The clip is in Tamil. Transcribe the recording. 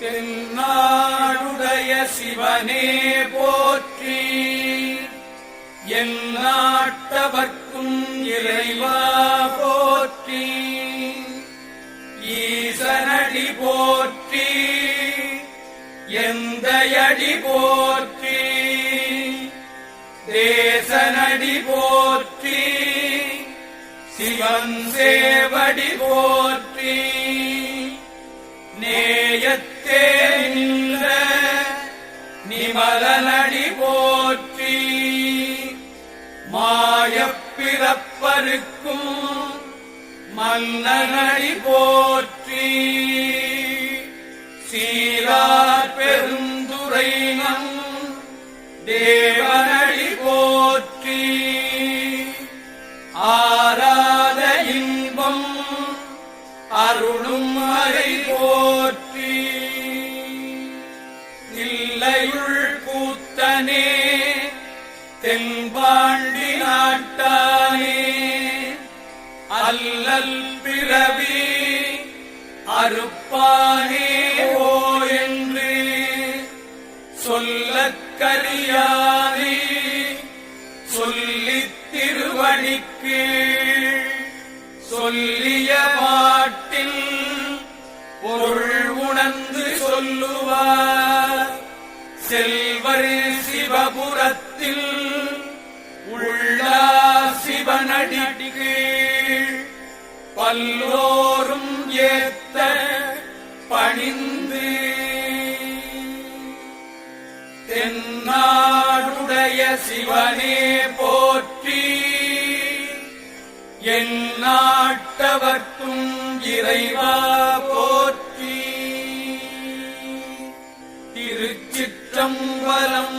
தென்னாடுடைய சிவனே போற்றி. எந்நாட்டவர்க்கும் இறைவா போற்றி. ஈசனடி போற்றி. எந்தையடி போற்றி. தேசனடி போற்றி. சிவன் சேவடி போற்றி. நேயத்தே நின்ற நிமலனடி போற்றி. மாயப்பிறப்பருக்கும் மன்னனடி போற்றி. சீரார் பெருந்துரைநம் தேவனடி போற்றி. ஆராத இன்பம் அருளும் மறை போற்றி. தில்லையுள் கூத்தனே தென்பாண்டி நாட்டானே அல்லல் பிறவி அறுப்பானே ஓ என்று சொல்லக்கரியானே சொல்லித் திருவடிக்கு சொல்லிய பாட்டில் பொருள் உணர்ந்து சொல்லுவார். செல்வர் சிவபுரத்தில் உள்ளா சிவனடிக்கு பல்லோரும் ஏத்த பணிந்து. தென்னாடுடைய சிவனே போற்றி. எந்நாட்டவர்க்கும் இறைவா போற்றி. திருச்சிற்றம்பலம்.